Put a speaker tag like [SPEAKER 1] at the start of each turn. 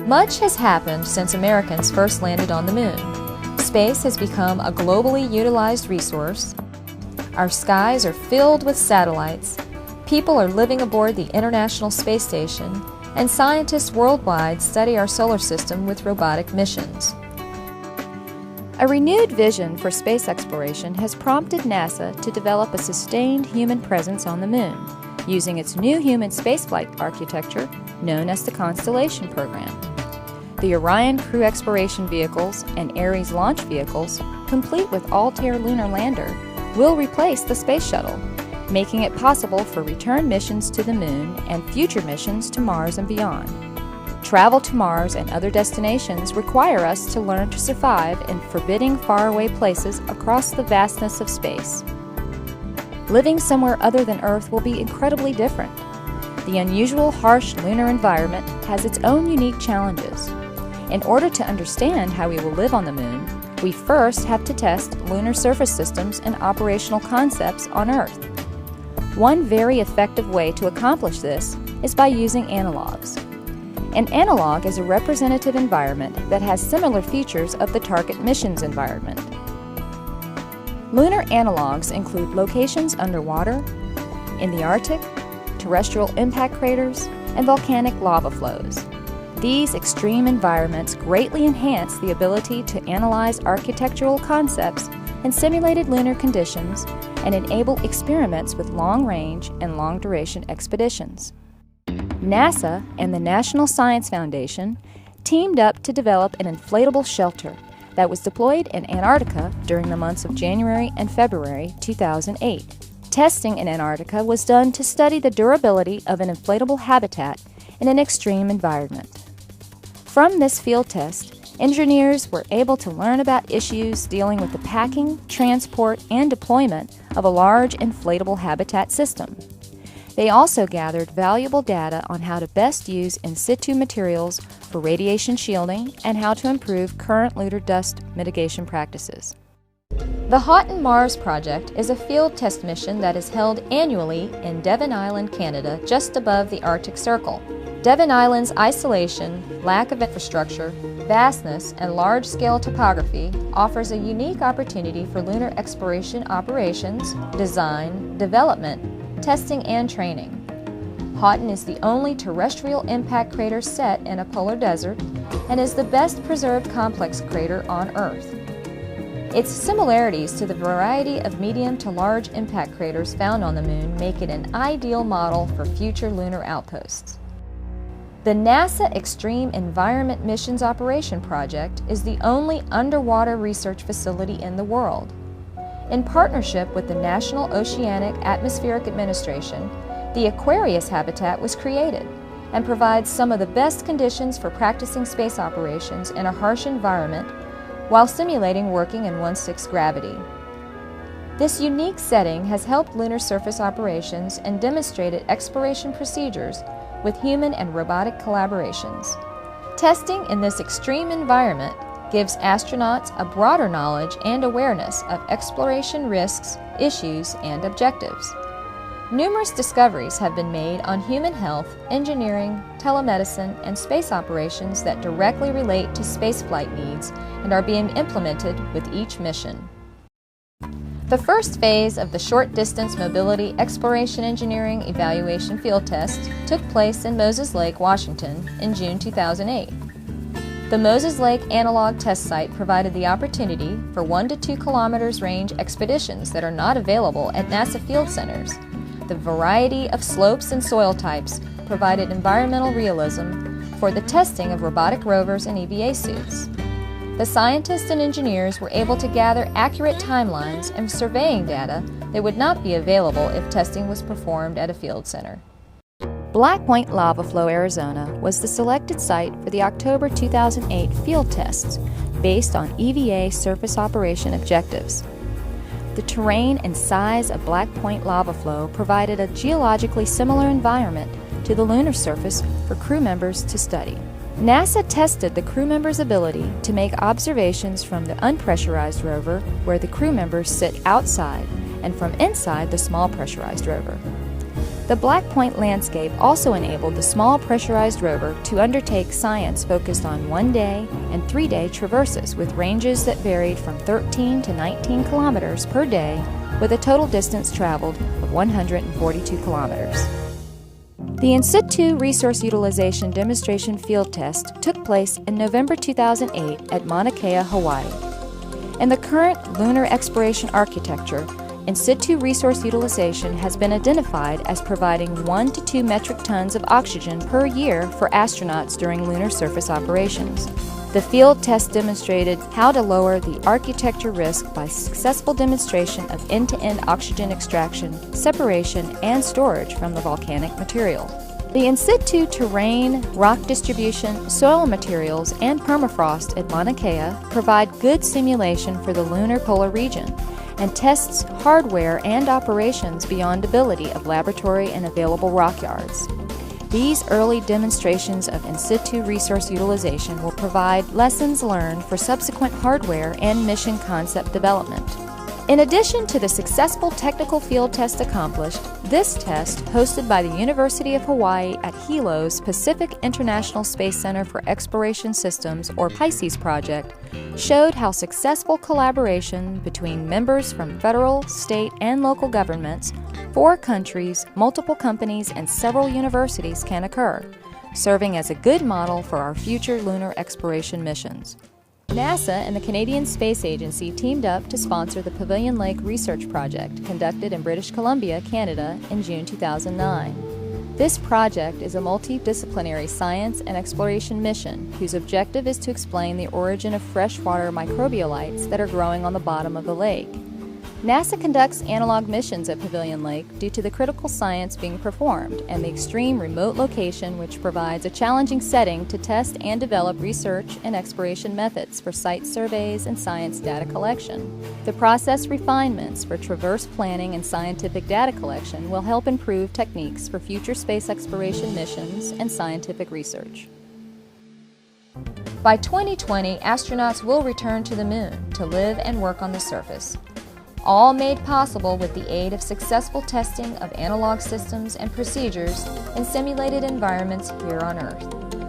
[SPEAKER 1] Much has happened since Americans first landed on the moon. Space has become a globally utilized resource. Our skies are filled with satellites. People are living aboard the International Space Station, and scientists worldwide study our solar system with robotic missions. A renewed vision for space exploration has prompted NASA to develop a sustained human presence on the moon, using its new human spaceflight architecture known as the Constellation Program. The Orion crew exploration vehicles and Ares launch vehicles, complete with Altair lunar lander, will replace the space shuttle, making it possible for return missions to the moon and future missions to Mars and beyond. Travel to Mars and other destinations require us to learn to survive in forbidding faraway places across the vastness of space. Living somewhere other than Earth will be incredibly different. The unusual, harsh lunar environment has its own unique challenges. In order to understand how we will live on the moon, we first have to test lunar surface systems and operational concepts on Earth. One very effective way to accomplish this is by using analogs. An analog is a representative environment that has similar features of the target mission's environment. Lunar analogs include locations underwater, in the Arctic, terrestrial impact craters, and volcanic lava flows. These extreme environments greatly enhance the ability to analyze architectural concepts in simulated lunar conditions and enable experiments with long-range and long-duration expeditions. NASA and the National Science Foundation teamed up to develop an inflatable shelter that was deployed in Antarctica during the months of January and February 2008. Testing in Antarctica was done to study the durability of an inflatable habitat in an extreme environment. From this field test, engineers were able to learn about issues dealing with the packing, transport, and deployment of a large inflatable habitat system. They also gathered valuable data on how to best use in situ materials for radiation shielding and how to improve current lunar dust mitigation practices. The Hot in Mars project is a field test mission that is held annually in Devon Island, Canada, just above the Arctic Circle. Devon Island's isolation, lack of infrastructure, vastness, and large-scale topography offers a unique opportunity for lunar exploration operations, design, development, testing, and training. Houghton is the only terrestrial impact crater set in a polar desert and is the best preserved complex crater on Earth. Its similarities to the variety of medium to large impact craters found on the Moon make it an ideal model for future lunar outposts. The NASA Extreme Environment Missions Operation Project is the only underwater research facility in the world. In partnership with the National Oceanic Atmospheric Administration, the Aquarius habitat was created and provides some of the best conditions for practicing space operations in a harsh environment while simulating working in 1/6 gravity. This unique setting has helped lunar surface operations and demonstrated exploration procedures with human and robotic collaborations. Testing in this extreme environment gives astronauts a broader knowledge and awareness of exploration risks, issues, and objectives. Numerous discoveries have been made on human health, engineering, telemedicine, and space operations that directly relate to spaceflight needs and are being implemented with each mission. The first phase of the Short Distance Mobility Exploration Engineering Evaluation Field Test took place in Moses Lake, Washington in June 2008. The Moses Lake Analog Test Site provided the opportunity for 1 to 2 kilometers range expeditions that are not available at NASA field centers. The variety of slopes and soil types provided environmental realism for the testing of robotic rovers and EVA suits. The scientists and engineers were able to gather accurate timelines and surveying data that would not be available if testing was performed at a field center. Black Point Lava Flow, Arizona was the selected site for the October 2008 field tests based on EVA surface operation objectives. The terrain and size of Black Point Lava Flow provided a geologically similar environment to the lunar surface for crew members to study. NASA tested the crew members' ability to make observations from the unpressurized rover, where the crew members sit outside, and from inside the small pressurized rover. The Black Point landscape also enabled the small pressurized rover to undertake science focused on 1-day and 3-day traverses with ranges that varied from 13 to 19 kilometers per day, with a total distance traveled of 142 kilometers. The In Situ Resource Utilization Demonstration Field Test took place in November 2008 at Mauna Kea, Hawaii. In the current lunar exploration architecture, In Situ Resource Utilization has been identified as providing 1 to 2 metric tons of oxygen per year for astronauts during lunar surface operations. The field test demonstrated how to lower the architecture risk by successful demonstration of end-to-end oxygen extraction, separation, and storage from the volcanic material. The in situ terrain, rock distribution, soil materials, and permafrost at Mauna Kea provide good simulation for the lunar polar region and tests hardware and operations beyond ability of laboratory and available rock yards. These early demonstrations of in situ resource utilization will provide lessons learned for subsequent hardware and mission concept development. In addition to the successful technical field test accomplished, this test, hosted by the University of Hawaii at Hilo's Pacific International Space Center for Exploration Systems, or PICES project, showed how successful collaboration between members from federal, state, and local governments, 4 countries, multiple companies, and several universities can occur, serving as a good model for our future lunar exploration missions. NASA and the Canadian Space Agency teamed up to sponsor the Pavilion Lake Research Project, conducted in British Columbia, Canada, in June 2009. This project is a multidisciplinary science and exploration mission whose objective is to explain the origin of freshwater microbialites that are growing on the bottom of the lake. NASA conducts analog missions at Pavilion Lake due to the critical science being performed and the extreme remote location, which provides a challenging setting to test and develop research and exploration methods for site surveys and science data collection. The process refinements for traverse planning and scientific data collection will help improve techniques for future space exploration missions and scientific research. By 2020, astronauts will return to the Moon to live and work on the surface, all made possible with the aid of successful testing of analog systems and procedures in simulated environments here on Earth.